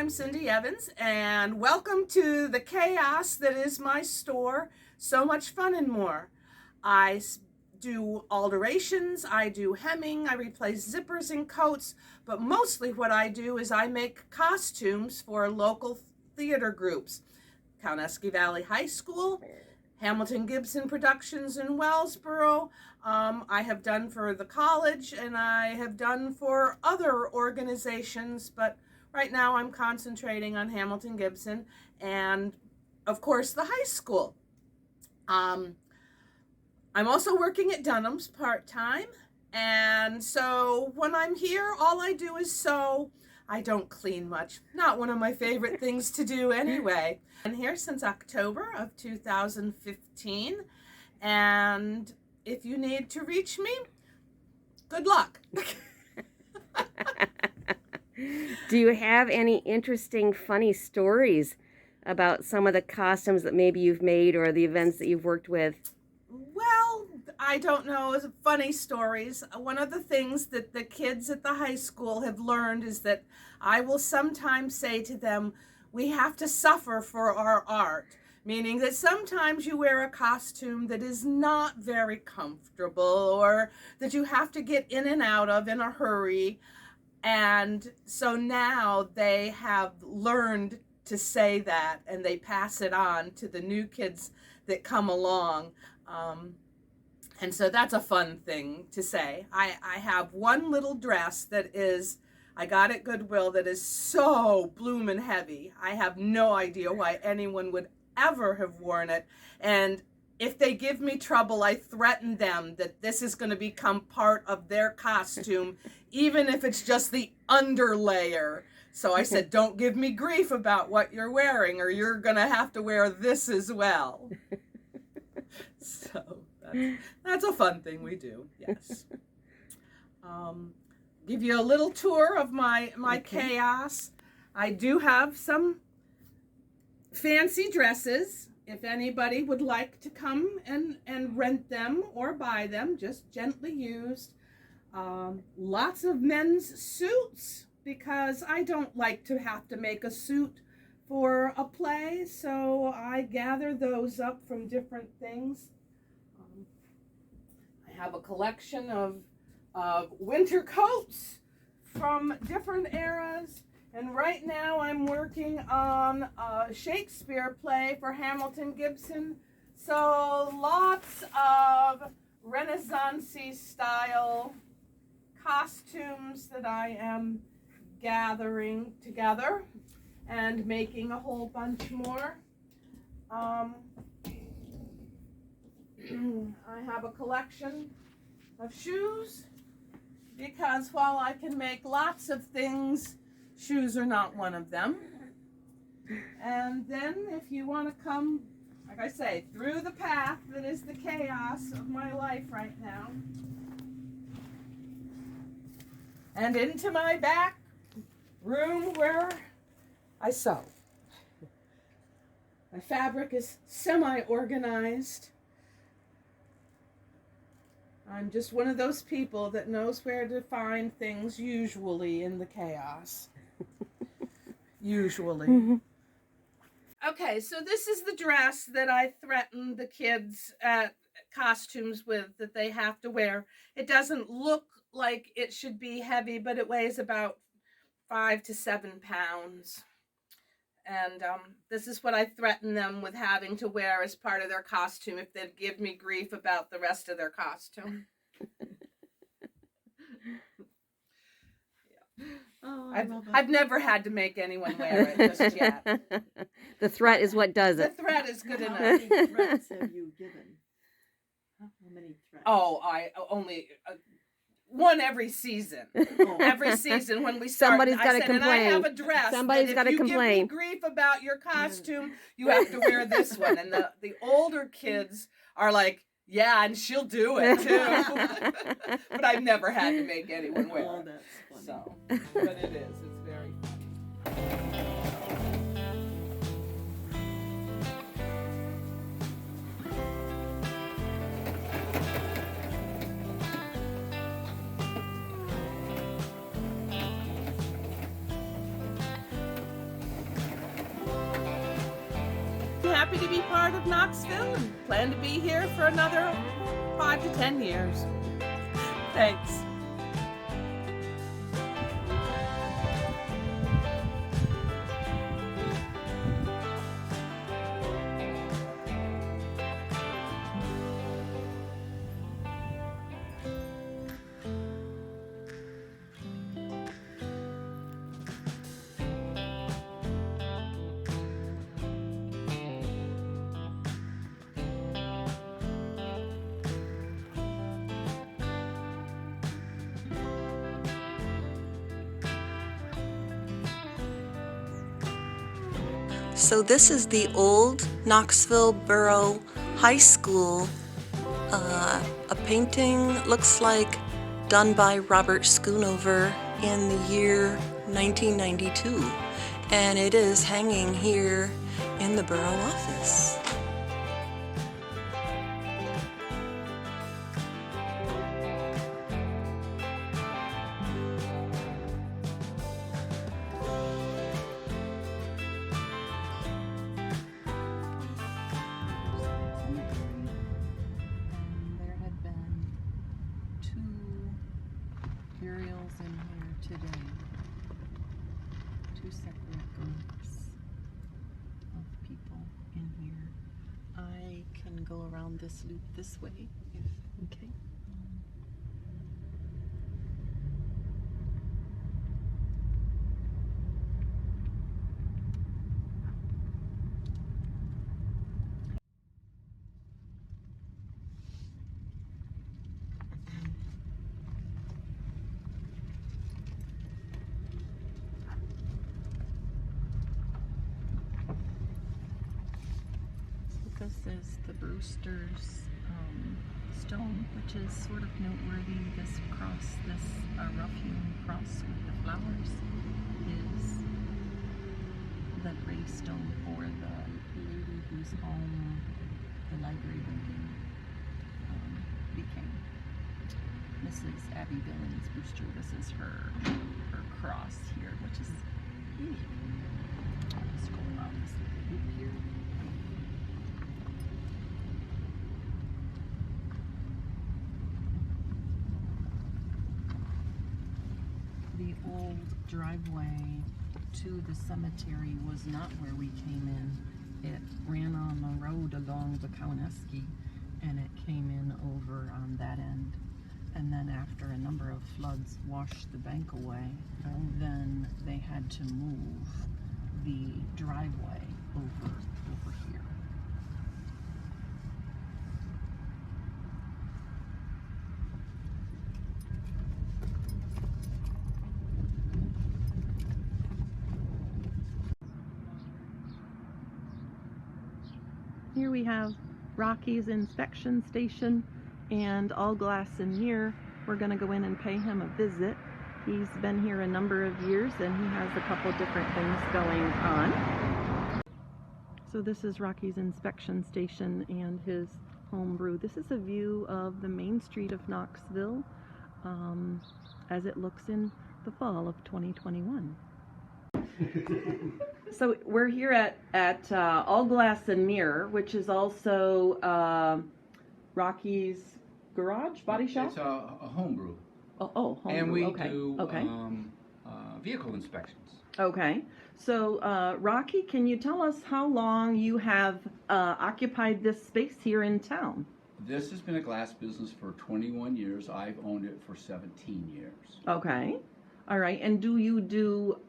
I'm Cindy Evans, and welcome to the chaos that is my store, So Much Fun and More. I do alterations, I do hemming, I replace zippers and coats, but mostly what I do is I make costumes for local theater groups. Conestoga Valley High School, Hamilton Gibson Productions in Wellsboro. I have done for the college, and I have done for other organizations, but right now I'm concentrating on Hamilton Gibson and, of course, the high school. I'm also working at Dunham's part-time, and so when I'm here, all I do is sew. I don't clean much. Not one of my favorite things to do anyway. I'm here since October of 2015, and if you need to reach me, good luck. Do you have any interesting, funny stories about some of the costumes that maybe you've made or the events that you've worked with? Well, I don't know. Funny stories. One of the things that the kids at the high school have learned is that I will sometimes say to them, we have to suffer for our art. Meaning that sometimes you wear a costume that is not very comfortable or that you have to get in and out of in a hurry. And so now they have learned to say that, and they pass it on to the new kids that come along. And so that's a fun thing to say. I have one little dress that I got at Goodwill that is so bloomin' heavy. I have no idea why anyone would ever have worn it. And if they give me trouble, I threaten them that this is going to become part of their costume, even if it's just the underlayer. So I said, don't give me grief about what you're wearing, or you're going to have to wear this as well. So that's a fun thing we do, yes. Give you a little tour of my chaos. I do have some fancy dresses. If anybody would like to come and rent them or buy them, just gently used. Lots of men's suits, because I don't like to have to make a suit for a play, so I gather those up from different things. I have a collection of winter coats from different eras. And right now I'm working on a Shakespeare play for Hamilton Gibson. So lots of Renaissance-y style costumes that I am gathering together and making a whole bunch more. I have a collection of shoes, because while I can make lots of things, shoes are not one of them. And then if you want to come, like I say, through the path that is the chaos of my life right now, and into my back room where I sew. My fabric is semi-organized. I'm just one of those people that knows where to find things, usually in the chaos. Usually. Okay, so this is the dress that I threatened the kids at costumes with, that they have to wear. It doesn't look like it should be heavy, but it weighs about 5 to 7 pounds. And this is what I threaten them with having to wear as part of their costume if they'd give me grief about the rest of their costume. Oh, I've never had to make anyone wear it just yet. The threat is what does it. The threat is good enough. How many threats have you given? How many threats? Oh, I only... one every season. Oh. Every season when we start, Somebody's got to complain. complain. And I have a dress. Somebody's got to complain. If you give me grief about your costume, you have to wear this one. And the older kids are like, yeah, and she'll do it too. But I've never had to make anyone wear it. Oh, that's funny. So, but it is. It's very funny. happy to be part of Knoxville and plan to be here for another 5 to 10 years. Thanks. So this is the old Knoxville Borough High School. A painting looks like done by Robert Schoonover in the year 1992. And it is hanging here in the borough office. Burials in here today. 2 separate groups of people in here. I can go around this loop this way. Okay. This is the Brewster's stone, which is sort of noteworthy. This cross, this rough-hewn cross with the flowers, is the gravestone for the lady whose home the library building became. Mrs. Abby Billings Brewster. This is her cross here, which is unique. I'll just go around this loop here. The old driveway to the cemetery was not where we came in. It ran on the road along the Kauneski, and it came in over on that end. And then after a number of floods washed the bank away, then they had to move the driveway over here. Here we have Rocky's inspection station and all glass and mirror. We're going to go in and pay him a visit. He's been here a number of years and he has a couple different things going on. So this is Rocky's inspection station and his home brew. This is a view of the main street of Knoxville as it looks in the fall of 2021. So we're here at All Glass and Mirror, which is also Rocky's garage, body shop? It's a homebrew. Home and brew. we do vehicle inspections. Okay. So Rocky, can you tell us how long you have occupied this space here in town? This has been a glass business for 21 years. I've owned it for 17 years. Okay. All right. And do you do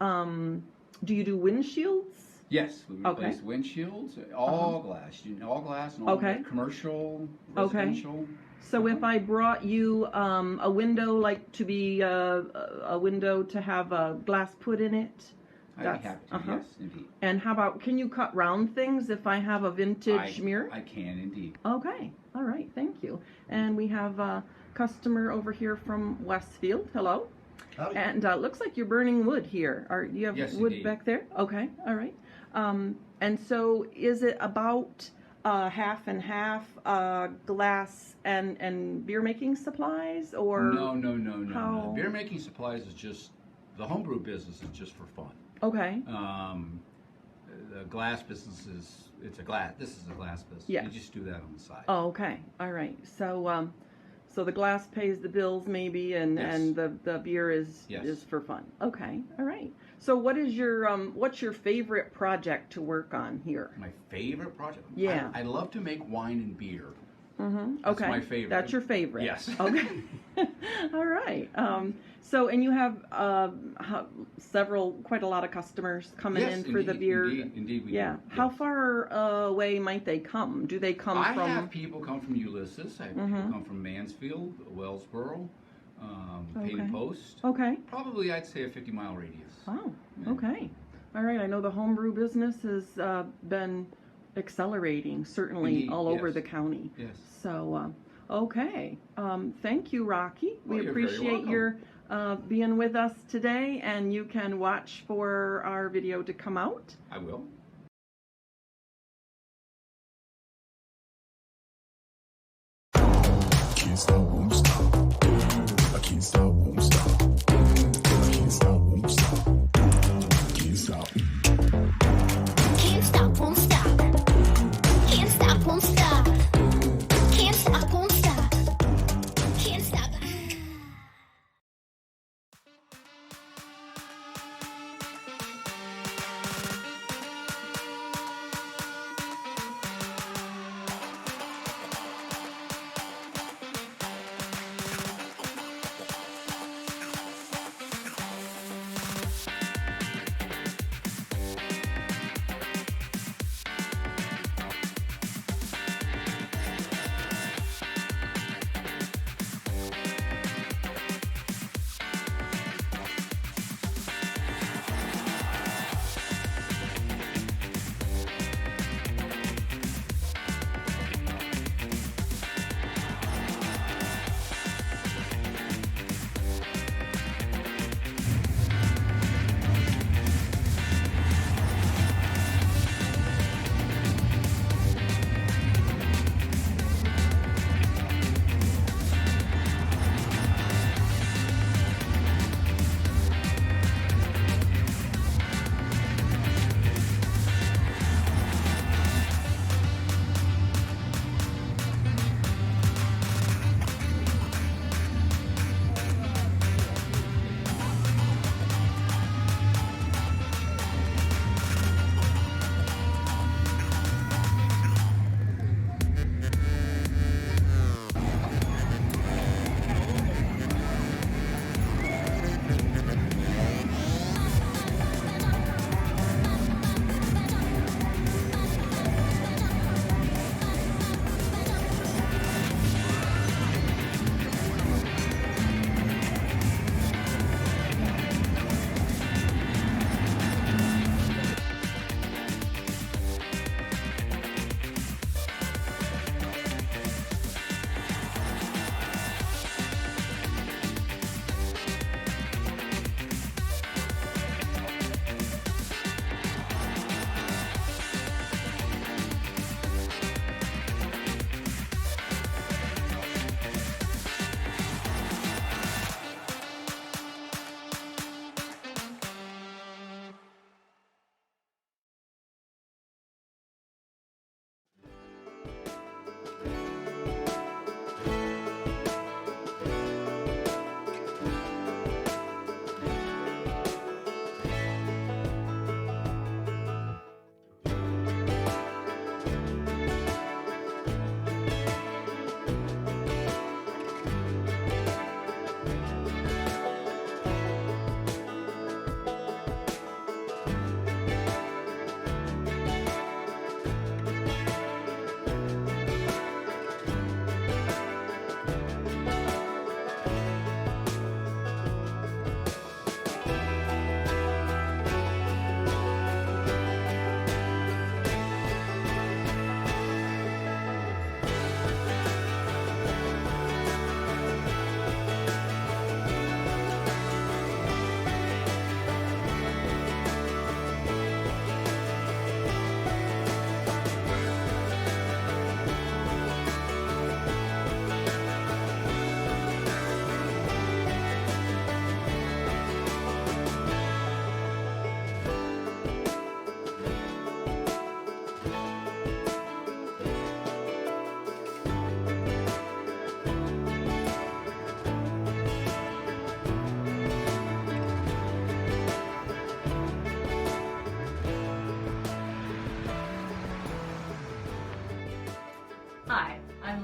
windshields? Yes, we replace windshields, all glass, all glass, and all commercial, residential. So if I brought you a window, like to be a window to have a glass put in it, I'd be happy to. Yes, indeed. And how about, can you cut round things if I have a vintage mirror? I can indeed. Okay, all right, thank you. And we have a customer over here from Westfield. Hello. Howdy. And looks like you're burning wood here. Do you have wood indeed. back there? Okay, all right. And so is it about half and half glass and beer making supplies, or No. Beer making supplies is just, the homebrew business is just for fun. Okay. the glass business is, this is a glass business. Yeah. You just do that on the side. Oh, okay. All right. So, so the glass pays the bills maybe, and Yes. and the beer is for fun. Okay. All right. So what is your what's your favorite project to work on here? My favorite project? Yeah. I love to make wine and beer. Mm-hmm. That's Okay. my favorite. That's your favorite. Yes. Okay. All right. So, and you have quite a lot of customers coming Yes, in for the beer. Indeed we Yeah. do. How Yes. far away might they come? Do they come I from? have people come from Ulysses. I have people come from Mansfield, Wellsboro, Payne Post. Okay. Probably, I'd say a 50-mile radius. Oh, Yeah. okay. All right. I know the homebrew business has been accelerating, certainly Indeed, all over yes. the county. Yes. So, okay. Thank you, Rocky. Well, We you're very appreciate welcome. your being with us today, and you can watch for our video to come out. I will. Can't stop, won't stop. I can't stop, won't stop. I can't stop, won't stop. Can't stop. Can't stop, won't stop. Can't stop, won't stop. Can't stop, won't stop. Can't stop.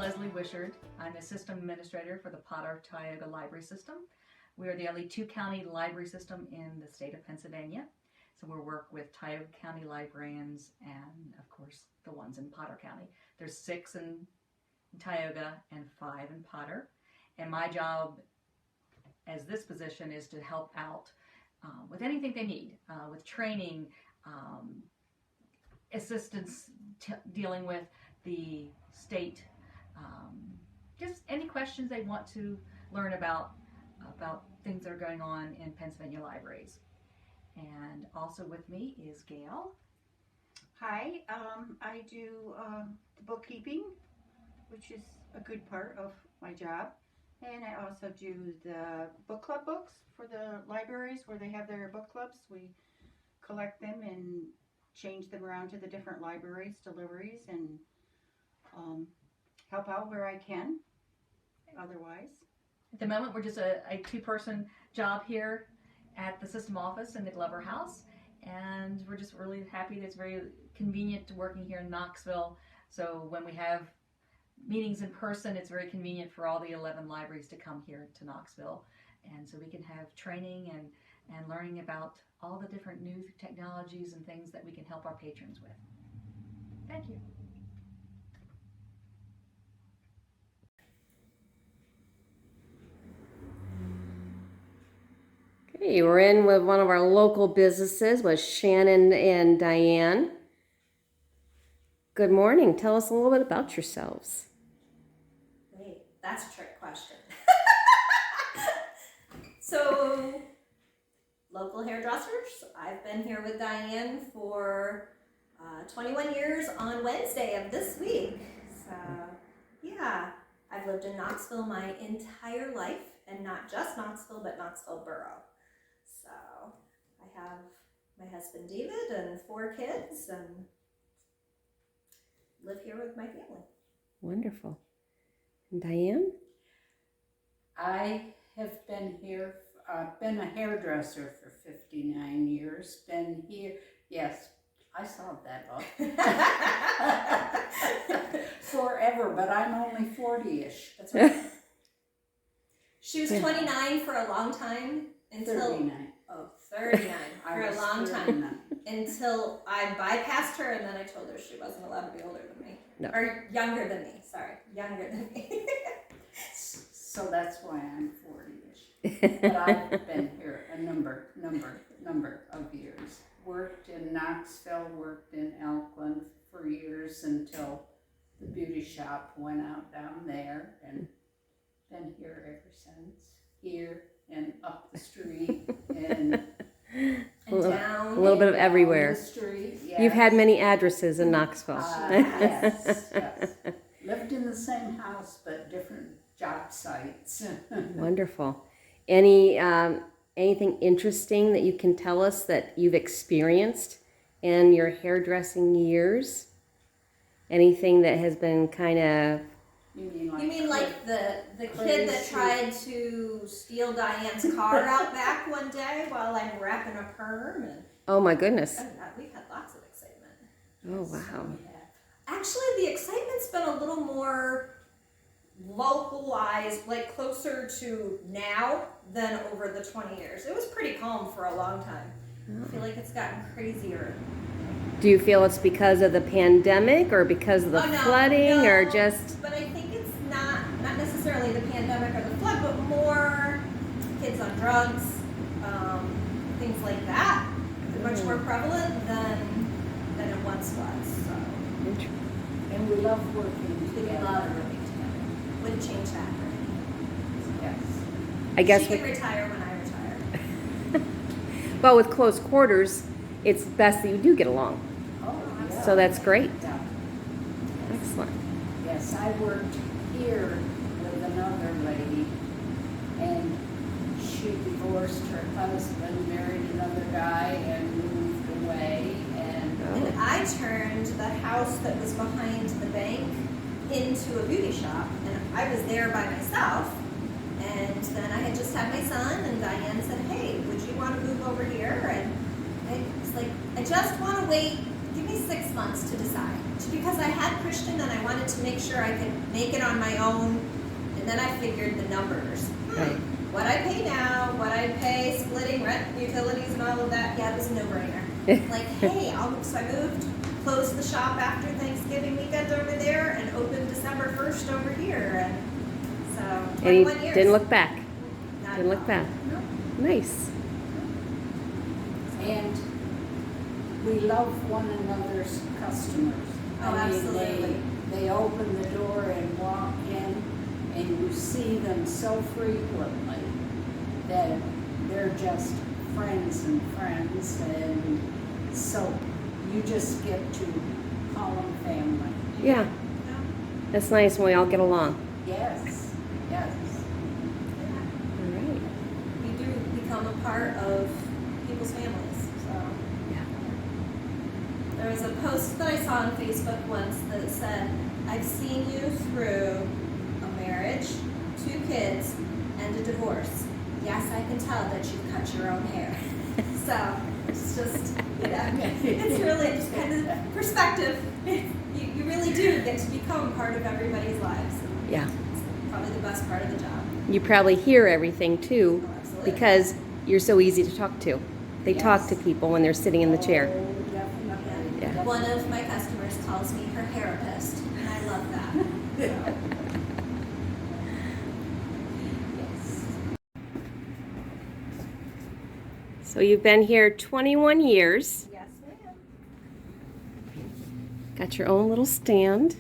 Leslie Wishart. I'm the System Administrator for the Potter-Tioga Library System. We are the only two-county library system in the state of Pennsylvania. So we work with Tioga County librarians and, of course, the ones in Potter County. There's 6 in Tioga and 5 in Potter. And my job as this position is to help out with anything they need, with training, assistance dealing with the state, just any questions they want to learn about things that are going on in Pennsylvania libraries. And also with me is Gail. Hi, I do the bookkeeping, which is a good part of my job. And I also do the book club books for the libraries where they have their book clubs. We collect them and change them around to the different libraries, deliveries, and help out where I can otherwise. At the moment, we're just a 2-person job here at the system office in the Glover House, and we're just really happy that it's very convenient to working here in Knoxville. So when we have meetings in person, it's very convenient for all the 11 libraries to come here to Knoxville, and so we can have training and learning about all the different new technologies and things that we can help our patrons with. Thank you. Okay, we're in with one of our local businesses with Shannon and Diane. Good morning. Tell us a little bit about yourselves. Wait, that's a trick question. So, local hairdressers. I've been here with Diane for 21 years on Wednesday of this week. So, yeah, I've lived in Knoxville my entire life, and not just Knoxville, but Knoxville Borough. So, I have my husband David and 4 kids, and live here with my family. Wonderful. And Diane? I have been here, been a hairdresser for 59 years. Been here, yes, I solved that off. Forever, but I'm only 40-ish. That's right. She was 29 for a long time until 39. Oh, 39 for a long time until I bypassed her, and then I told her she wasn't allowed to be older than me. No. Or younger than me. Sorry, younger than me. So that's why I'm 40-ish. But I've been here a number of years. Worked in Knoxville, worked in Elkland for years until the beauty shop went out down there, and been here ever since. Here and up the street and down. A little bit of everywhere. The street, yes. You've had many addresses in Knoxville. Yes. Lived in the same house, but different job sites. Wonderful. Anything interesting that you can tell us that you've experienced in your hairdressing years? Anything that has been kind of... You mean like the kid that tried to steal Diane's car out back one day while I'm wrapping a perm? And oh my goodness. We've had lots of excitement. Oh wow. Actually, the excitement's been a little more localized, like closer to now than over the 20 years. It was pretty calm for a long time. I feel like it's gotten crazier. Do you feel it's because of the pandemic or because of the flooding or just... But I think it's not necessarily the pandemic or the flood, but more kids on drugs, things like that. They're much more prevalent than it once was. So. And we love working together. We love working together. Wouldn't change that for anything. Yes. I guess she can retire when I retire. Well, with close quarters, it's best that you do get along. Oh, yeah. So that's great. Yeah. Excellent. Yes, I worked here with another lady, and she divorced her husband, married another guy, and moved away. And I turned the house that was behind the bank into a beauty shop, and I was there by myself. And then I had just had my son, and Diane said, "Hey, would you want to move over here?" And I was like, "I just want to wait. Give me 6 months to decide." because I had Christian and I wanted to make sure I could make it on my own. And then I figured the numbers. Right. What I pay now, what I pay splitting rent, utilities, and all of that, yeah, it was a no-brainer. Like, hey, so I moved, closed the shop after Thanksgiving weekend over there, and opened December 1st over here. And so, 21 years. Didn't look back. Not Didn't at look all. back. Nice. And we love one another's customers. Oh, absolutely. They open the door and walk in, and you see them so frequently that they're just friends and friends, and so you just get to call them family. Yeah. That's nice when we all get along. Yes, yes. All right. We do become a part of people's families. So Yeah. there was a post that I saw on Facebook once that said, "I've seen you through a marriage, 2 kids, and a divorce. Yes, I can tell that you cut your own hair." So it's just, it's really just kind of perspective. You really do get to become part of everybody's lives. Yeah. It's probably the best part of the job. You probably hear everything too, Oh, absolutely. because you're so easy to talk to. They talk to people when they're sitting in the chair. Oh, definitely. Yeah. One of my customers calls me her therapist, and I love that. So. Yes. So you've been here 21 years. Yes, ma'am. Got your own little stand.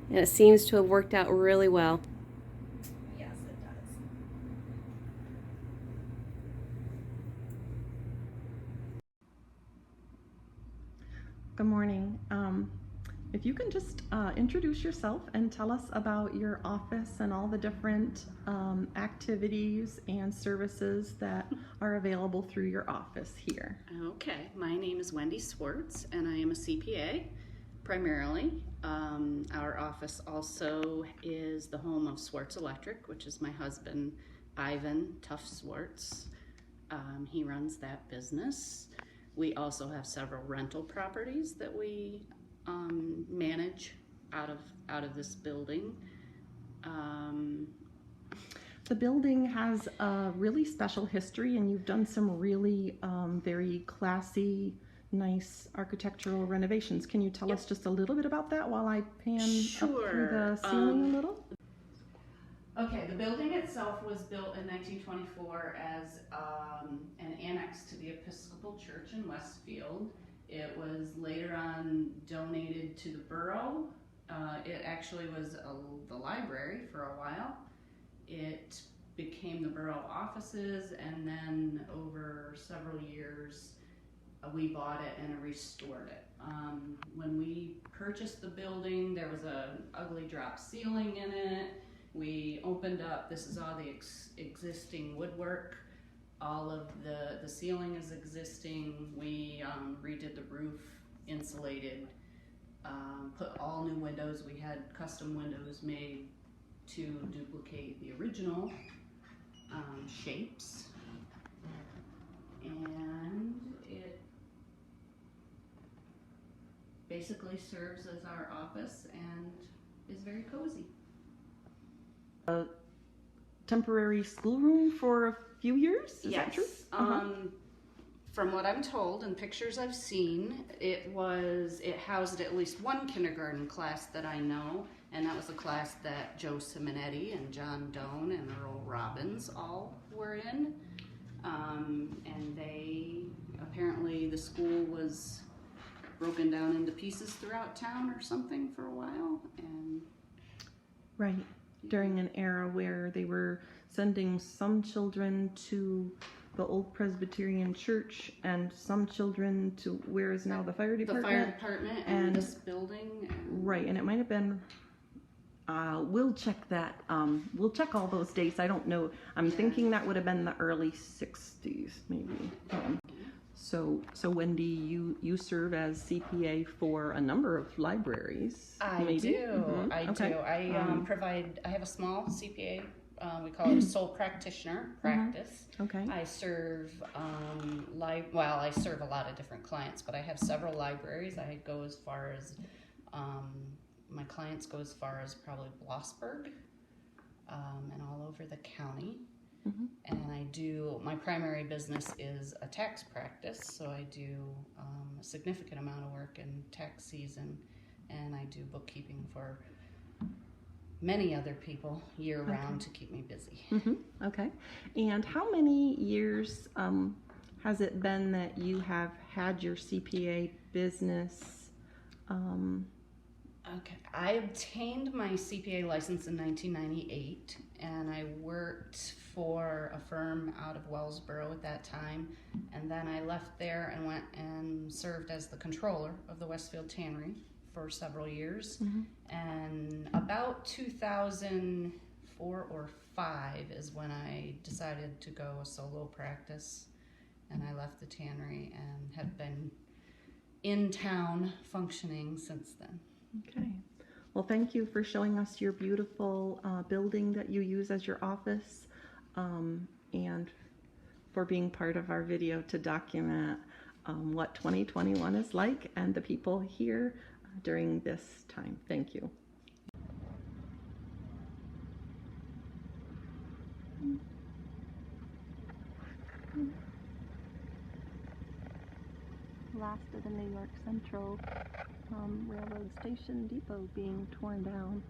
And it seems to have worked out really well. Yes, it does. Good morning. If you can just introduce yourself and tell us about your office and all the different activities and services that are available through your office here. Okay, my name is Wendy Swartz, and I am a CPA primarily. Our office also is the home of Swartz Electric, which is my husband, Ivan Tough Swartz. He runs that business. We also have several rental properties that we manage out of this building. The building has a really special history, and you've done some really very classy, nice architectural renovations. Can you tell us just a little bit about that while I pan up through the ceiling a little? Okay, the building itself was built in 1924 as an annex to the Episcopal Church in Westfield. It was later on donated to the borough. It actually was the library for a while. It became the borough offices, and then over several years we bought it and restored it. When we purchased the building, there was an ugly drop ceiling in it. We opened up, this is all the existing woodwork. All of the ceiling is existing. We redid the roof, insulated, put all new windows. We had custom windows made to duplicate the original shapes. And it basically serves as our office and is very cozy. A temporary schoolroom for a few years? Is Yes. that true? From what I'm told and pictures I've seen, it housed at least one kindergarten class that I know, and that was a class that Joe Simonetti and John Doan and Earl Robbins all were in. And apparently the school was broken down into pieces throughout town or something for a while. And Right. During an era where they were sending some children to the old Presbyterian church and some children to where is now the fire department. The fire department and this building. Right, and it might have been, we'll check that, we'll check all those dates. I don't know. I'm thinking that would have been the early 60s, maybe. So Wendy, you serve as CPA for a number of libraries. I maybe? do. Mm-hmm. I Okay. do. I have a small CPA we call it a sole practitioner practice. Okay. I serve, I serve a lot of different clients, but I have several libraries. I go as far as, my clients go as far as probably Forsberg, and all over the county. And my primary business is a tax practice, so I do a significant amount of work in tax season, and I do bookkeeping for many other people year round to keep me busy. Okay. And how many years has it been that you have had your CPA business? Okay. I obtained my CPA license in 1998, and I worked for a firm out of Wellsboro at that time, and then I left there and went and served as the controller of the Westfield Tannery for several years. And about 2004 or 5 is when I decided to go a solo practice, and I left the tannery and have been in town functioning since then. Okay. Well, thank you for showing us your beautiful building that you use as your office, and for being part of our video to document what 2021 is like and the people here during this time. Thank you. Last of the New York Central Railroad Station Depot being torn down.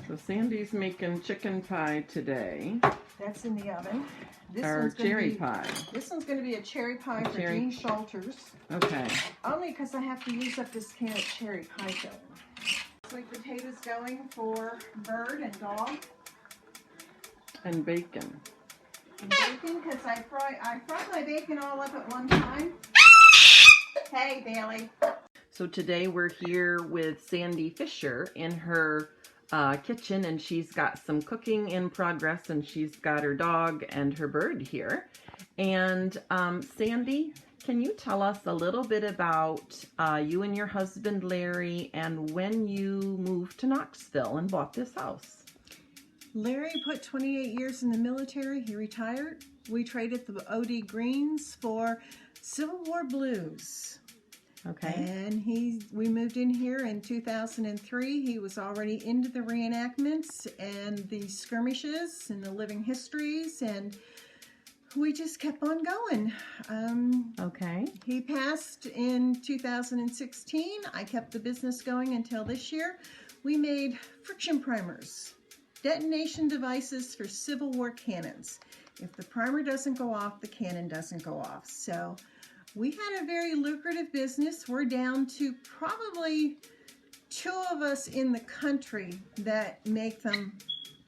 So Sandy's making chicken pie today. That's in the oven. This Or one's gonna cherry be, pie. This one's going to be a cherry pie for cherry- Jean Shalters. Okay. Only because I have to use up this can of cherry pie filling. Sweet potatoes going for bird and dog. And bacon. And bacon, because I fry my bacon all up at one time. Hey, Bailey. So today we're here with Sandy Fischer in her kitchen, and she's got some cooking in progress, and she's got her dog and her bird here. And Sandy, can you tell us a little bit about you and your husband Larry and when you moved to Knoxville and bought this house? Larry put 28 years in the military. He retired. We traded the OD greens for Civil War blues. Okay. And we moved in here in 2003. He was already into the reenactments and the skirmishes and the living histories, and we just kept on going. Okay. He passed in 2016. I kept the business going until this year. We made friction primers, detonation devices for Civil War cannons. If the primer doesn't go off, the cannon doesn't go off. So we had a very lucrative business. We're down to probably 2 of us in the country that make them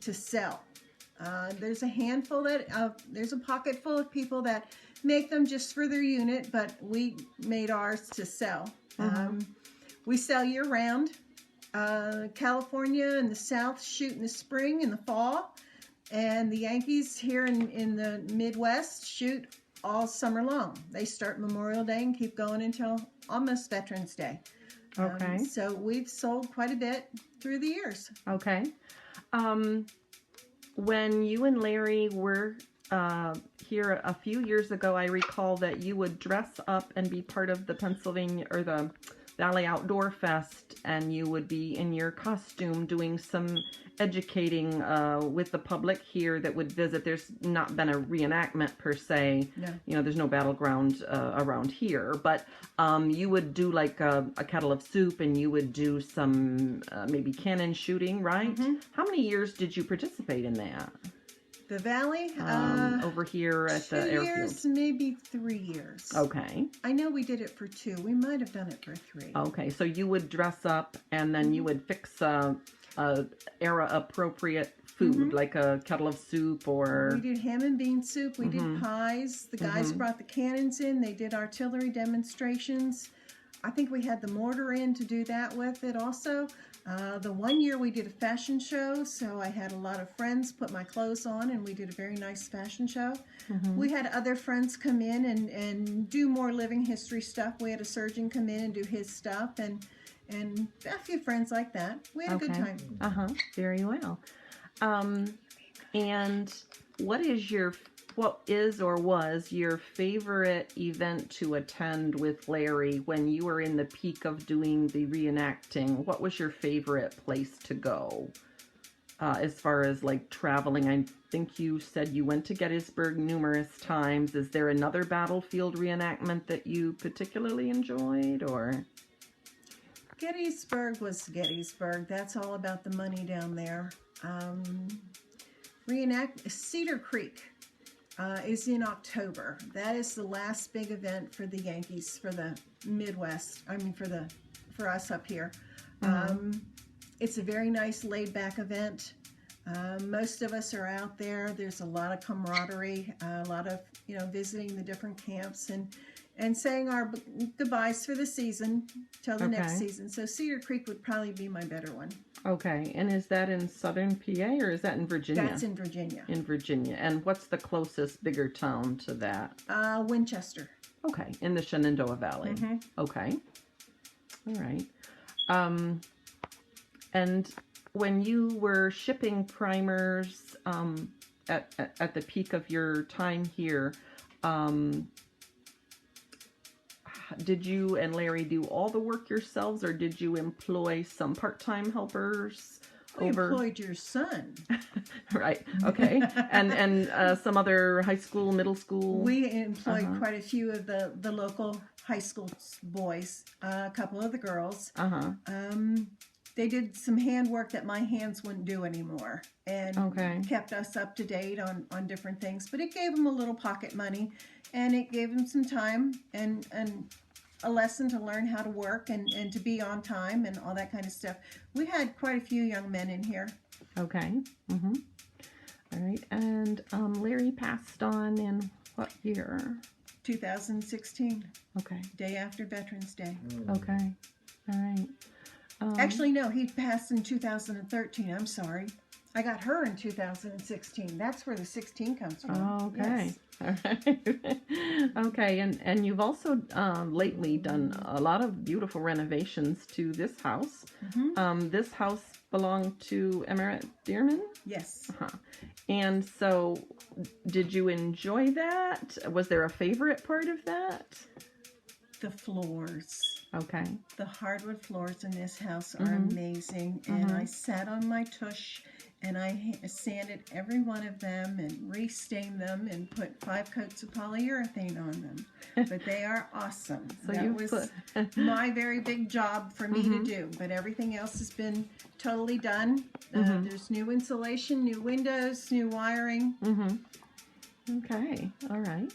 to sell. There's a handful there's a pocket full of people that make them just for their unit, but we made ours to sell. We sell year round. California and the South shoot in the spring and the fall, and the Yankees here in the Midwest shoot all summer long. They start Memorial Day and keep going until almost Veterans Day. Okay. So we've sold quite a bit through the years. Okay. When you and Larry were here a few years ago, I recall that you would dress up and be part of the Pennsylvania or the Valley Outdoor Fest, and you would be in your costume doing some educating with the public here that would visit. There's not been a reenactment per se. No. You know, there's no battleground around here, but you would do like a kettle of soup, and you would do some maybe cannon shooting, right? How many years did you participate in that? The Valley? Over here at the 2 airfield. years, maybe 3 years. Okay. I know we did it for 2. We might have done it for 3. Okay, so you would dress up, and then you would fix era appropriate food, like a kettle of soup or... We did ham and bean soup. We did pies. The guys brought the cannons in. They did artillery demonstrations. I think we had the mortar in to do that with it also. The one year we did a fashion show, so I had a lot of friends put my clothes on, and we did a very nice fashion show. We had other friends come in and do more living history stuff. We had a surgeon come in and do his stuff, and a few friends like that. We had a good time. Very well. And what is or was your favorite event to attend with Larry when you were in the peak of doing the reenacting? What was your favorite place to go as far as like traveling? I think you said you went to Gettysburg numerous times. Is there another battlefield reenactment that you particularly enjoyed, or? Gettysburg was Gettysburg. That's all about the money down there. Cedar Creek is in October. That is the last big event for the Yankees, for the Midwest. I mean, for us up here. It's a very nice laid-back event. Most of us are out there. There's a lot of camaraderie, a lot of visiting the different camps and saying our goodbyes for the season till the next season. So Cedar Creek would probably be my better one. Okay, and is that in southern PA or is that in Virginia? That's in Virginia. In Virginia. And what's the closest bigger town to that? Winchester. Okay, in the Shenandoah Valley. Okay. All right. And when you were shipping primers at the peak of your time here, did you and Larry do all the work yourselves, or did you employ some part-time helpers? We employed your son. Right. Okay. and some other high school, middle school. We employed quite a few of the local high school boys. A couple of the girls. They did some handwork that my hands wouldn't do anymore, and kept us up to date on different things. But it gave them a little pocket money, and it gave them some time and a lesson to learn how to work and to be on time and all that kind of stuff. We had quite a few young men in here. Okay. All right. And Larry passed on in what year? 2016. Okay. Day after Veterans Day. Okay. All right. Actually, no, he passed in 2013. I'm sorry. I got her in 2016. That's where the 16 comes from. Okay. Yes. All right. Okay. And you've also lately done a lot of beautiful renovations to this house. This house belonged to Emmett Dearman? Yes. And so did you enjoy that? Was there a favorite part of that? The floors. Okay. The hardwood floors in this house are amazing. And I sat on my tush and I sanded every one of them and re-stained them and put 5 coats of polyurethane on them. But they are awesome. So that was my very big job for me to do. But everything else has been totally done. There's new insulation, new windows, new wiring. Okay. All right.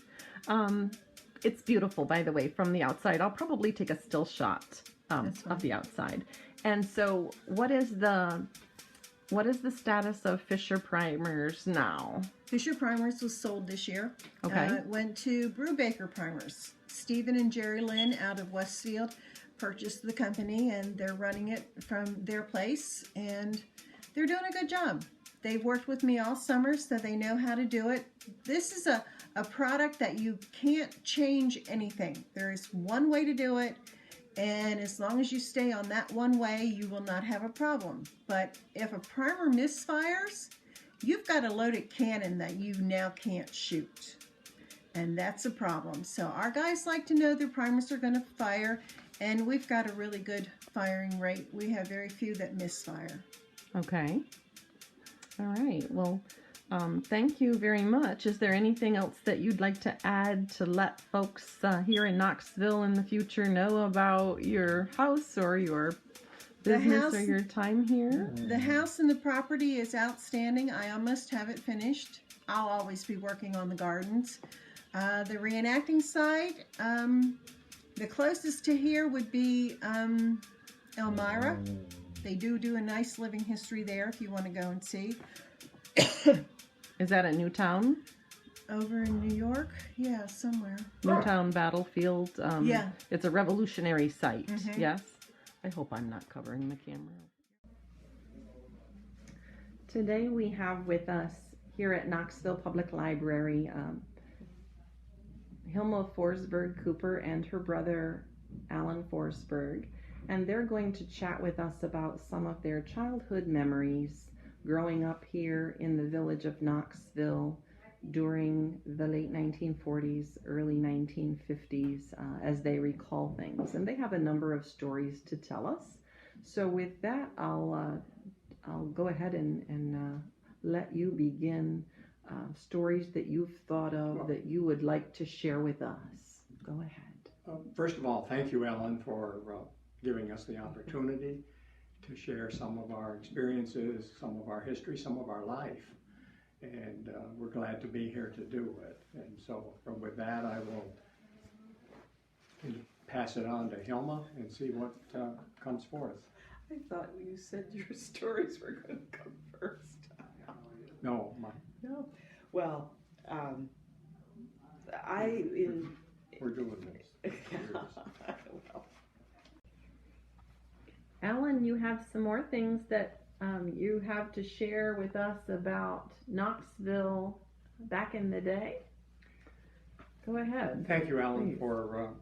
It's beautiful, by the way, from the outside. I'll probably take a still shot of the outside. And so what is the status of Fischer Primers now? Fischer Primers was sold this year. Okay. It went to Brubaker Primers. Stephen and Jerry Lynn out of Westfield purchased the company, and they're running it from their place, and they're doing a good job. They've worked with me all summer, so they know how to do it. This is a product that you can't change anything. There is one way to do it, and as long as you stay on that one way, you will not have a problem. But if a primer misfires, you've got a loaded cannon that you now can't shoot, and that's a problem. So our guys like to know their primers are going to fire, and we've got a really good firing rate. We have very few that misfire. Okay. All right. Well, thank you very much. Is there anything else that you'd like to add to let folks here in Knoxville in the future know about your house or your business or your time here? The house and the property is outstanding. I almost have it finished. I'll always be working on the gardens. The reenacting side, the closest to here would be Elmira. They do a nice living history there if you want to go and see. Is that a new town? Over in New York? Yeah, somewhere. Newtown Battlefield. Yeah. It's a revolutionary site. Yes. I hope I'm not covering the camera. Today we have with us here at Knoxville Public Library Hilma Forsberg Cooper and her brother Alan Forsberg, and they're going to chat with us about some of their childhood memories growing up here in the village of Knoxville during the late 1940s, early 1950s, as they recall things. And they have a number of stories to tell us. So with that, I'll go ahead and let you begin stories that you've thought of that you would like to share with us. Go ahead. First of all, thank you, Ellen, for giving us the opportunity to share some of our experiences, some of our history, some of our life. And we're glad to be here to do it. And so with that, I will pass it on to Hilma and see what comes forth. I thought you said your stories were going to come first. No. Well, We're doing this. Well. Alan, you have some more things that you have to share with us about Knoxville back in the day. Go ahead. Thank you, Alan, for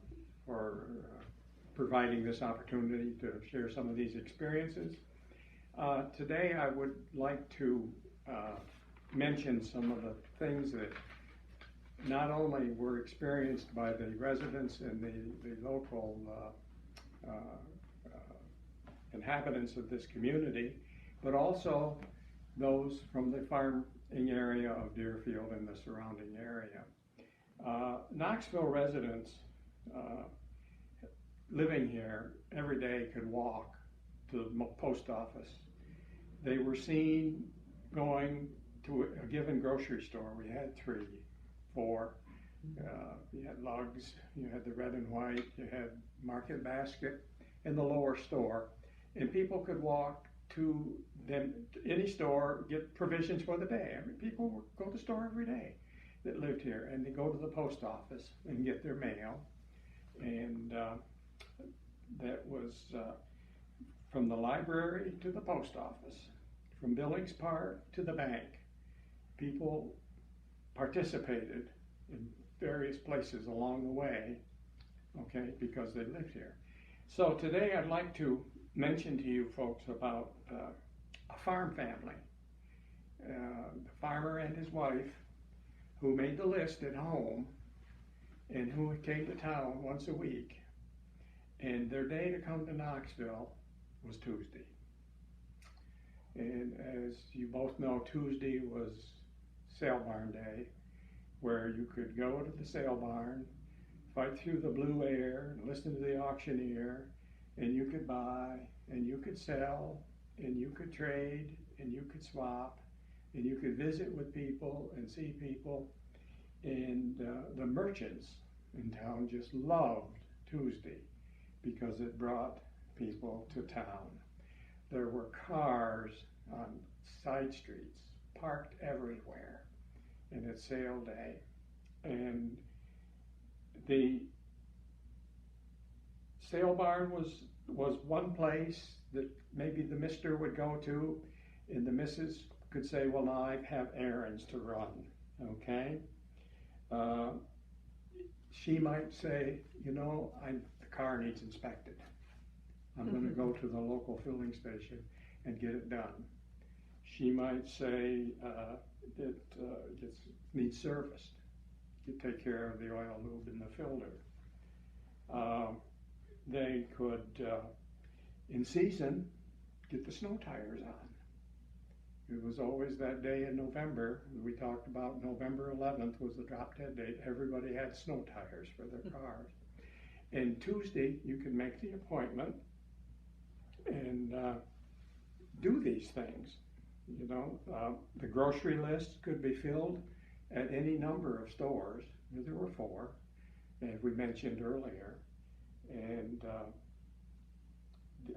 providing this opportunity to share some of these experiences. Today I would like to mention some of the things that not only were experienced by the residents and the local inhabitants of this community, but also those from the farming area of Deerfield and the surrounding area. Knoxville residents living here every day could walk to the post office. They were seen going to a given grocery store. We had 3, 4. You had Lugs, you had the Red and White, you had Market Basket, and the lower store. And people could walk to any store, get provisions for the day. I mean, people would go to the store every day that lived here, and they go to the post office and get their mail. And that was from the library to the post office, from Billings Park to the bank. People participated in various places along the way, okay, because they lived here. So today I'd like to mention to you folks about a farm family, the farmer and his wife, who made the list at home and who came to town once a week. And their day to come to Knoxville was Tuesday. And as you both know, Tuesday was sale barn day, where you could go to the sale barn, fight through the blue air, and listen to the auctioneer, and you could buy, and you could sell, and you could trade, and you could swap, and you could visit with people and see people. And the merchants in town just loved Tuesday because it brought people to town. There were cars on side streets parked everywhere, and it's sale day. And the sale barn was one place that maybe the mister would go to, and the missus could say, well, now I have errands to run, okay? She might say, you know, the car needs inspected. I'm going to go to the local filling station and get it done. She might say that it needs serviced. You take care of the oil lube in the filter. They could, in season, get the snow tires on. It was always that day in November. We talked about November 11th was the drop dead date. Everybody had snow tires for their cars. And Tuesday, you could make the appointment and do these things. You know, the grocery list could be filled at any number of stores. There were 4, as we mentioned earlier. And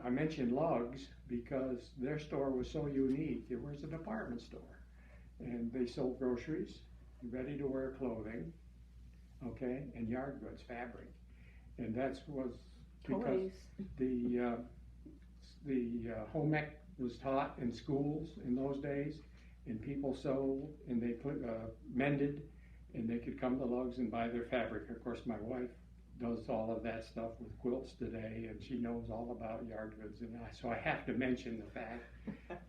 I mentioned Lugs because their store was so unique. It was a department store, and they sold groceries, ready-to-wear clothing, okay, and yard goods, fabric. And that was because Toys. the home ec was taught in schools in those days, and people sewed and they mended, and they could come to Lugs and buy their fabric. Of course, my wife does all of that stuff with quilts today, and she knows all about yard goods, and so I have to mention the fact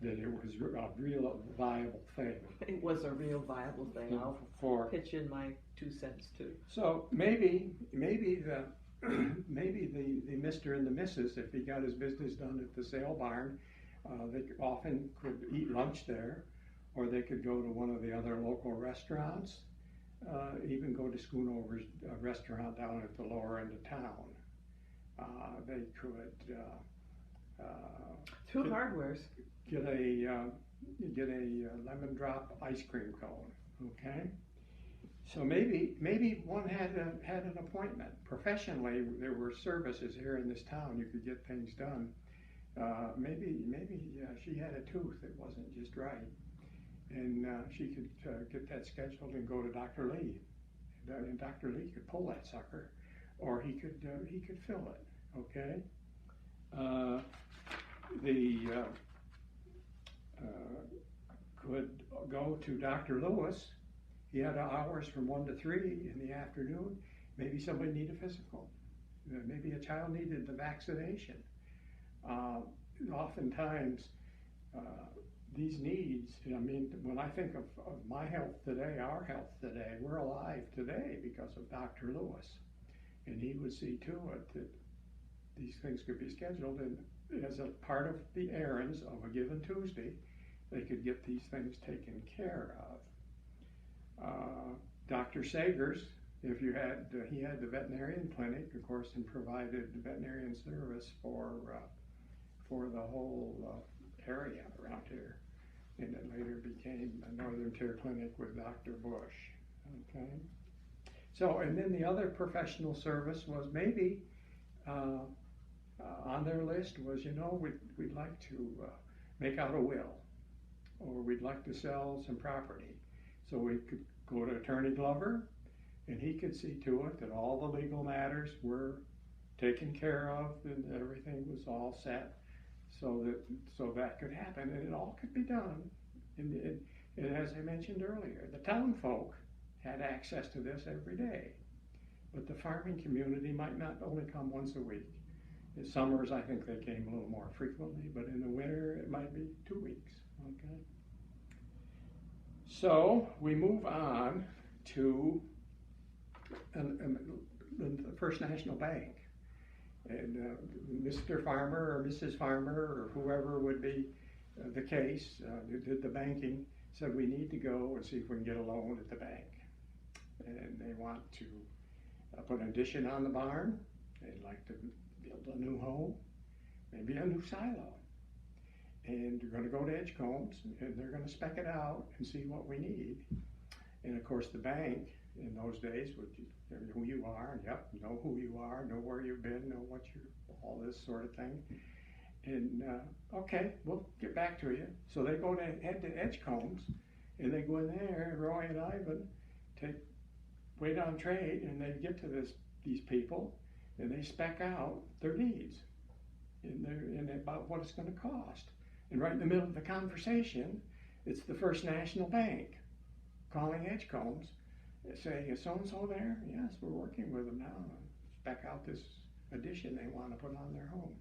that it was a real viable thing. It was a real viable thing. I'll pitch in my 2 cents too. So maybe the Mr. and the Mrs., if he got his business done at the sale barn, they often could eat lunch there, or they could go to one of the other local restaurants. Even go to Schoonover's restaurant down at the lower end of town. They could Two hardwares. Get a lemon drop ice cream cone. Okay, so maybe one had an appointment. Professionally, there were services here in this town. You could get things done. Maybe she had a tooth that wasn't just right. And she could get that scheduled and go to Dr. Lee, and Dr. Lee could pull that sucker, or he could fill it. Okay. Could go to Dr. Lewis. He had hours from 1 to 3 in the afternoon. Maybe somebody needed a physical. Maybe a child needed the vaccination. Oftentimes. These needs, I mean, when I think of my health today, our health today, we're alive today because of Dr. Lewis. And he would see to it that these things could be scheduled, and as a part of the errands of a given Tuesday, they could get these things taken care of. Dr. Sagers, if you had, he had the veterinarian clinic, of course, and provided veterinarian service for the whole area around here, and it later became a Northern Care Clinic with Dr. Bush. Okay, so and then the other professional service was maybe on their list was, you know, we'd like to make out a will, or we'd like to sell some property, so we could go to Attorney Glover, and he could see to it that all the legal matters were taken care of and everything was all set. So that could happen, and it all could be done. And as I mentioned earlier, the town folk had access to this every day, but the farming community might not only come once a week. In summers, I think they came a little more frequently, but in the winter, it might be 2 weeks. Okay. So we move on to the First National Bank. And Mr. Farmer or Mrs. Farmer or whoever would be the case who did the banking said we need to go and see if we can get a loan at the bank. And they want to put an addition on the barn. They'd like to build a new home, maybe a new silo. And they're going to go to Edgecombs and they're going to spec it out and see what we need. And of course the bank in those days would who you are, yep, know who you are, know where you've been, know what you're, all this sort of thing. And okay, we'll get back to you. So they head to Edgecombs, and they go in there, and Roy and Ivan wait on trade, and they get to these people, and they spec out their needs, and about what it's going to cost. And right in the middle of the conversation, it's the First National Bank calling Edgecombs, saying, is so-and-so there? Yes, we're working with them now. Spec out this addition they want to put on their home.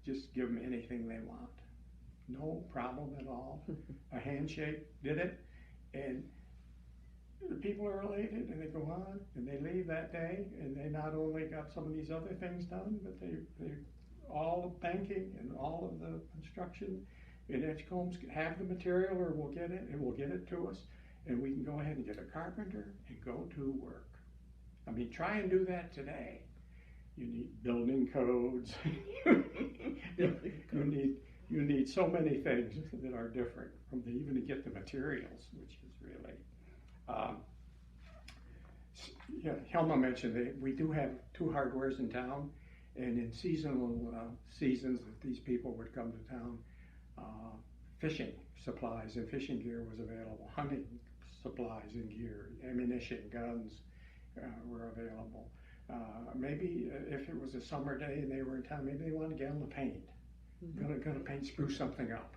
Just give them anything they want. No problem at all. A handshake did it, and the people are elated, and they go on, and they leave that day, and they not only got some of these other things done, but they all of banking and all of the construction in Edgecombs have the material, or we'll get it, and we'll get it to us, and we can go ahead and get a carpenter and go to work. I mean, try and do that today. You need building codes. you need so many things that are different even to get the materials, which is really. Hilma mentioned that we do have 2 hardwares in town, and in seasonal seasons that these people would come to town, fishing supplies and fishing gear was available. Hunting supplies and gear, ammunition, guns were available. Maybe if it was a summer day and they were in town, maybe they wanted a gallon of paint. gonna paint, spruce something up.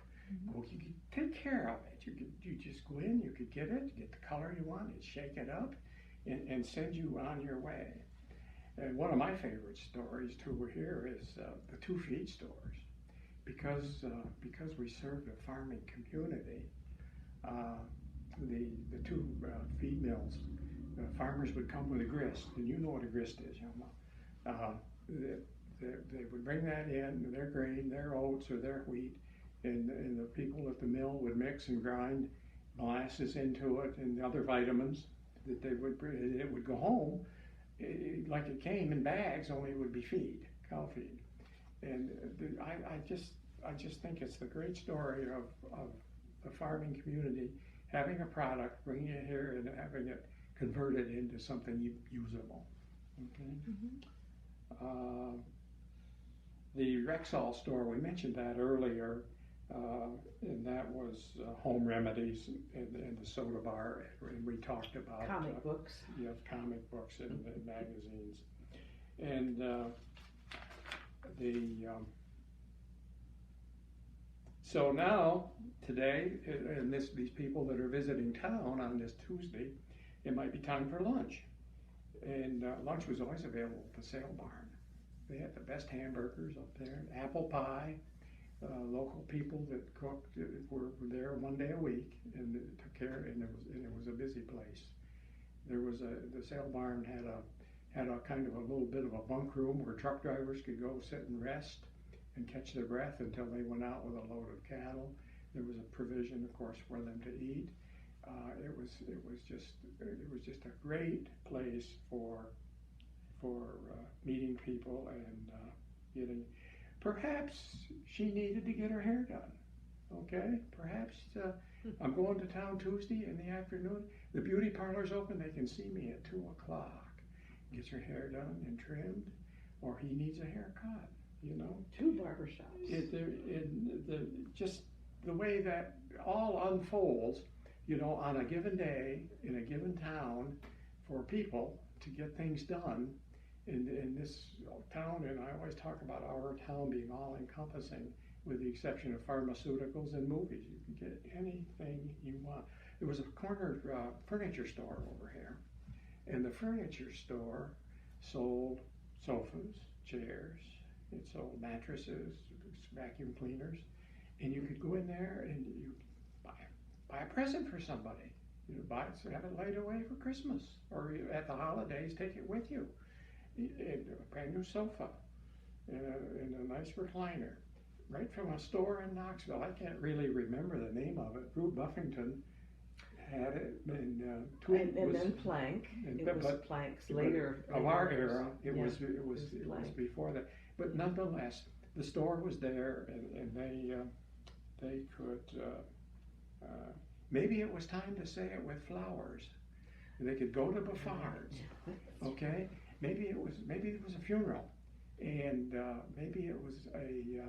Well, you could take care of it. You just go in, you could get the color you want, and shake it up, and send you on your way. And one of my favorite stories too here is the 2 feed stores, because we serve a farming community. The 2 feed mills, farmers would come with a grist, and you know what a grist is, Hilma. They would bring that in, their grain, their oats or their wheat, and the people at the mill would mix and grind molasses into it and other vitamins that they would bring. It would go home like it came in bags, only it would be feed, cow feed. And I just think it's the great story of the farming community having a product, bringing it here, and having it converted into something usable. Okay. The Rexall store, we mentioned that earlier, and that was home remedies and the soda bar, and we talked about comic books. Yeah, comic books and magazines, and so now today, and these people that are visiting town on this Tuesday, it might be time for lunch, and lunch was always available at the sale barn. They had the best hamburgers up there, apple pie. Local people that cooked were there one day a week and took care, and it was a busy place. There was the sale barn had a kind of a little bit of a bunk room where truck drivers could go sit and rest and catch their breath until they went out with a load of cattle. There was a provision, of course, for them to eat. It was just a great place for meeting people and getting. Perhaps she needed to get her hair done. Okay, perhaps I'm going to town Tuesday in the afternoon. The beauty parlor's open. They can see me at 2 o'clock. Gets her hair done and trimmed, or he needs a haircut. You know, 2 barbershops. Just the way that all unfolds. You know, on a given day in a given town, for people to get things done. In this town, and I always talk about our town being all-encompassing, with the exception of pharmaceuticals and movies. You can get anything you want. There was a corner furniture store over here, and the furniture store sold sofas, chairs, it sold mattresses, vacuum cleaners, and you could go in there and you buy a present for somebody. You have it laid away for Christmas, or at the holidays, take it with you. A brand new sofa and a nice recliner, right from a store in Knoxville. I can't really remember the name of it. Rue Buffington had it, and then Plank. It was Plank's later of our era. It was Plank. before that. But nonetheless, the store was there, and they could. Maybe it was time to say it with flowers. They could go to Buffard's. Okay. Maybe it was a funeral, and maybe it was a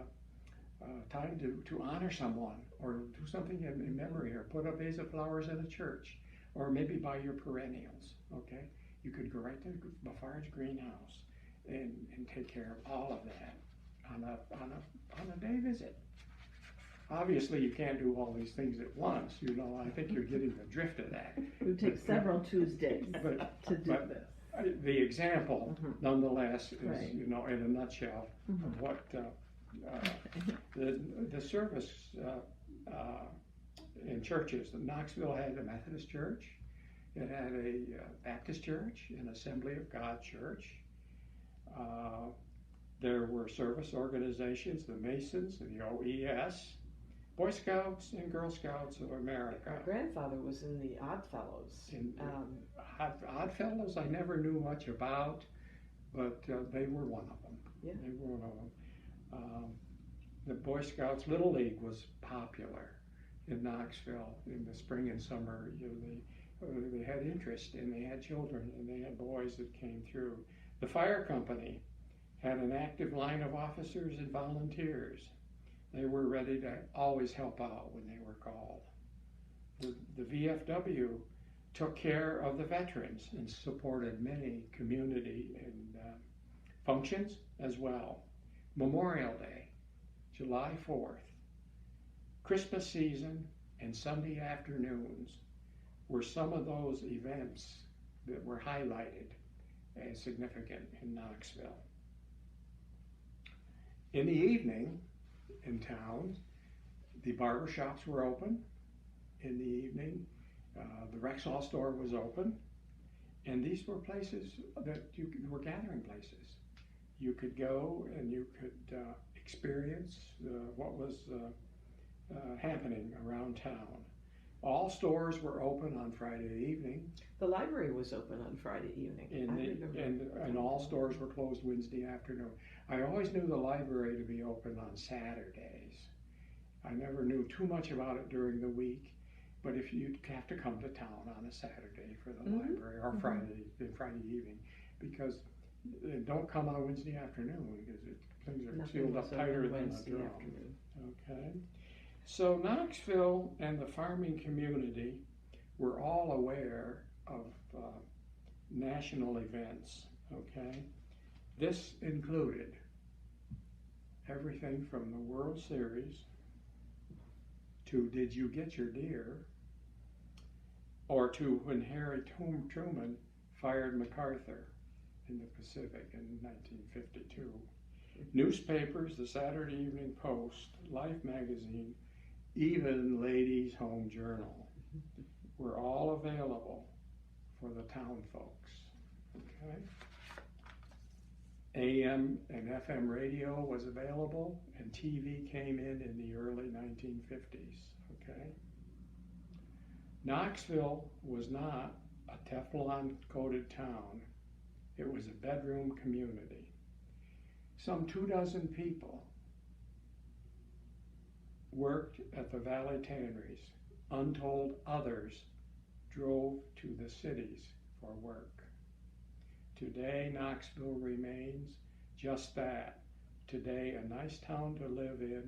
time to honor someone, or do something in memory, or put a vase of flowers in a church, or maybe buy your perennials. Okay, you could go right to Buffard's greenhouse and take care of all of that on a day visit. Obviously, you can't do all these things at once. You know, I think you're getting the drift of that. It would take several Tuesdays to do this. The example, nonetheless, is, you know, in a nutshell, of what the service in churches. Knoxville had a Methodist church, it had a Baptist church, an Assembly of God church. There were service organizations, the Masons, the OES, Boy Scouts and Girl Scouts of America. My grandfather was in the Odd Fellows. Odd Fellows I never knew much about, but they were one of them. Yeah. They were one of them. The Boy Scouts Little League was popular in Knoxville in the spring and summer. You know, they had interest, and they had children, and they had boys that came through. The fire company had an active line of officers and volunteers. They were ready to always help out when they were called. The VFW took care of the veterans and supported many community and functions as well. Memorial Day, July 4th, Christmas season, and Sunday afternoons were some of those events that were highlighted as significant in Knoxville. In the evening, in town, the barber shops were open. In the evening, the Rexall store was open, and these were places that were gathering places. You could go and you could experience what was happening around town. All stores were open on Friday evening. The library was open on Friday evening. And all stores were closed Wednesday afternoon. I always knew the library to be open on Saturdays. I never knew too much about it during the week, but if you'd have to come to town on a Saturday for the library, or Friday evening, because don't come on Wednesday afternoon because things are sealed up tighter than Wednesday a drum. afternoon. Okay. So Knoxville and the farming community were all aware of national events, okay? This included everything from the World Series to Did You Get Your Deer, or to when Harry Truman fired MacArthur in the Pacific in 1952. Newspapers, the Saturday Evening Post, Life magazine, even Ladies' Home Journal were all available for the town folks. Okay. AM and FM radio was available, and TV came in the early 1950s. Okay. Knoxville was not a Teflon-coated town. It was a bedroom community. Some 24 people worked at the Valley Tanneries. Untold others drove to the cities for work. Today, Knoxville remains just that. Today, a nice town to live in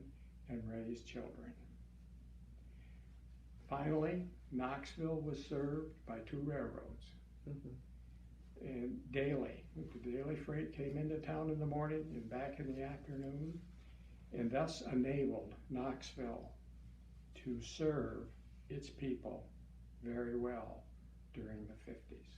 and raise children. Finally, Knoxville was served by 2 railroads. And daily, the daily freight came into town in the morning and back in the afternoon, and thus enabled Knoxville to serve its people very well during the 50s.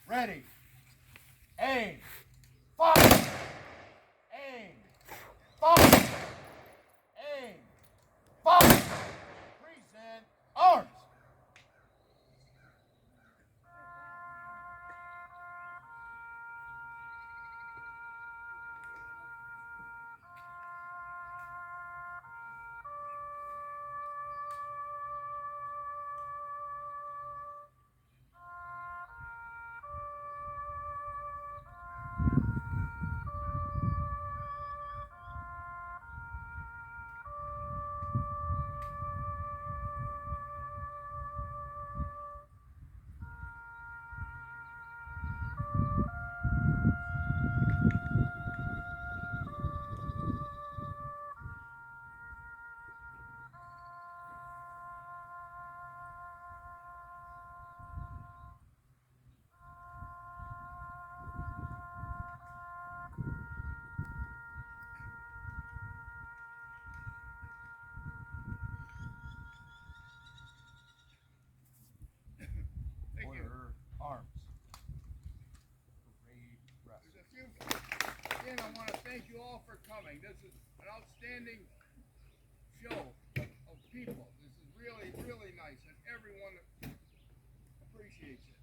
Ready. Aim. Fire. Aim. Fire. Again, I want to thank you all for coming. This is an outstanding show of people. This is really, really nice, and everyone appreciates it.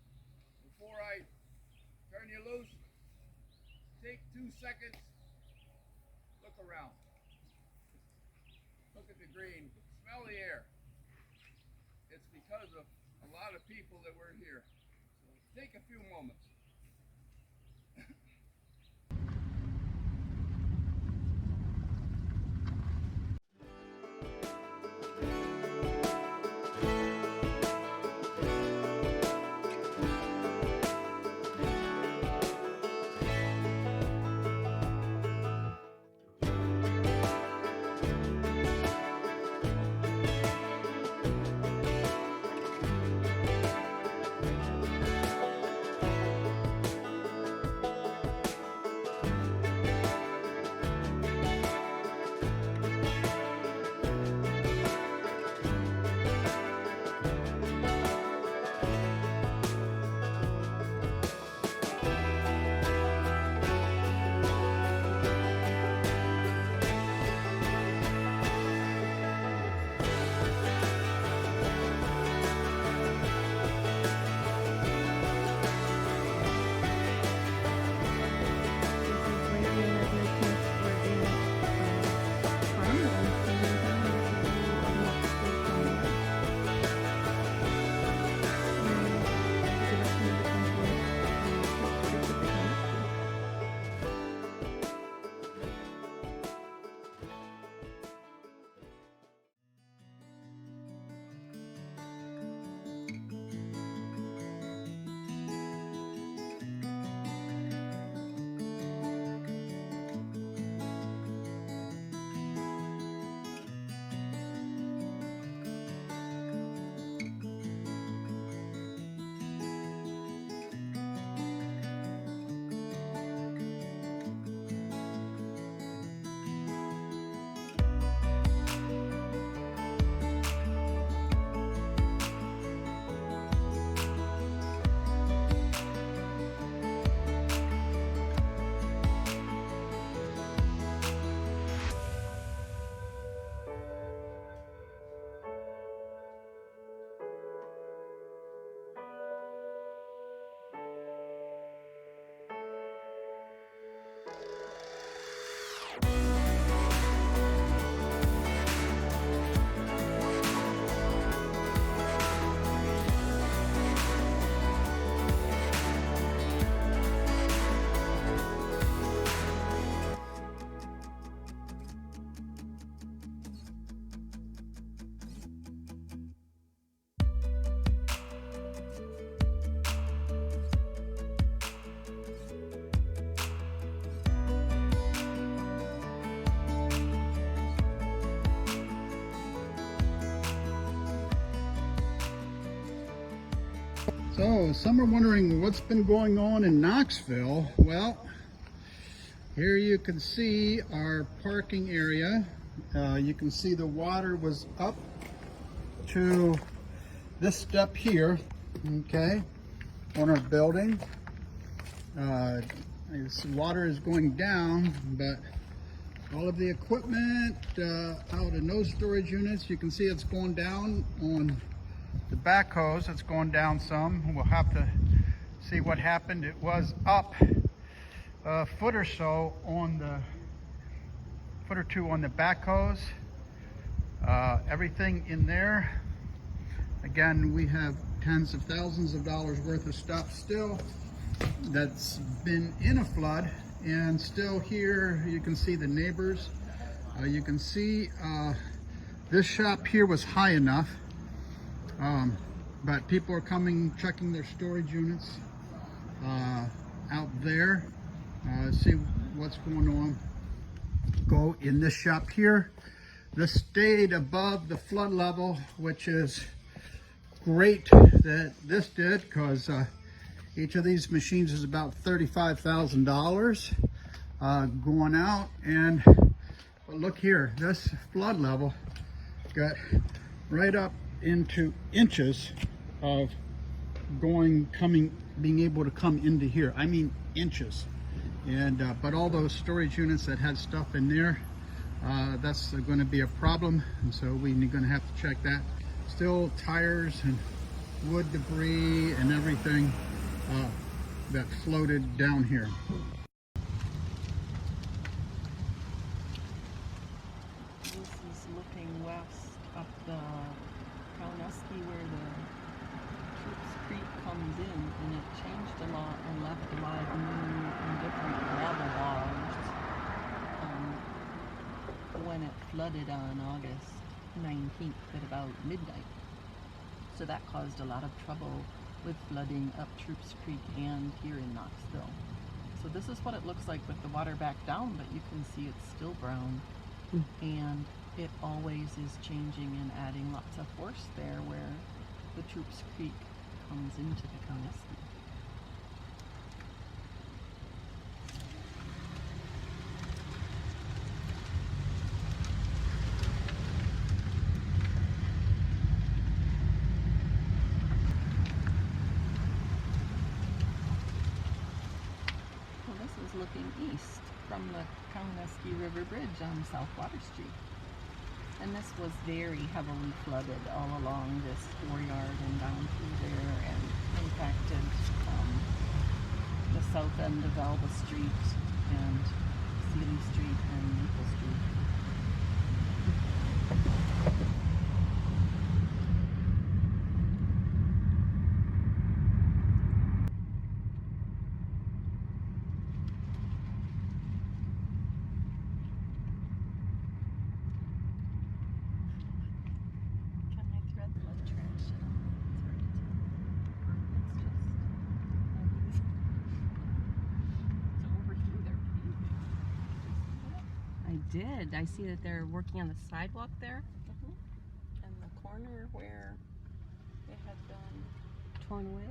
Before I turn you loose, take 2 seconds, look around. Look at the green, smell the air. It's because of a lot of people that were here. So take a few moments. So, some are wondering what's been going on in Knoxville. Well, here you can see our parking area. You can see the water was up to this step here, okay, on our building. Water is going down, but all of the equipment out in those storage units, you can see it's going down on the backhoes. It's going down some. We'll have to see what happened. It was up a foot or so on the foot or two on the backhoes. Everything in there. Again, we have tens of thousands of dollars worth of stuff still that's been in a flood, and still here you can see the neighbors. You can see this shop here was high enough, but people are coming, checking their storage units out there, see what's going on. Go in this shop here. This stayed above the flood level, which is great that this did, because each of these machines is about $35,000 going out. And but look here, this flood level got right up into inches of being able to come into here. I mean inches. And but all those storage units that had stuff in there, that's going to be a problem, and so we're going to have to check that. Still tires and wood debris and everything that floated down here. This is looking west up the Kauneski where the Troops Creek comes in, and it changed a lot and left a lot of new and different gravel bars when it flooded on August 19th at about midnight. So that caused a lot of trouble with flooding up Troops Creek and here in Knoxville. So this is what it looks like with the water back down, but you can see it's still brown. And it always is changing and adding lots of force there where the Troops Creek comes into the Kauneski. Well, this is looking east from the Kauneski River Bridge on South Water Street. And this was very heavily flooded all along this 4-yard and down through there, and impacted the south end of Alba Street and Seeley Street and Maple Street. I see that they're working on the sidewalk there. And the corner where it had been torn away.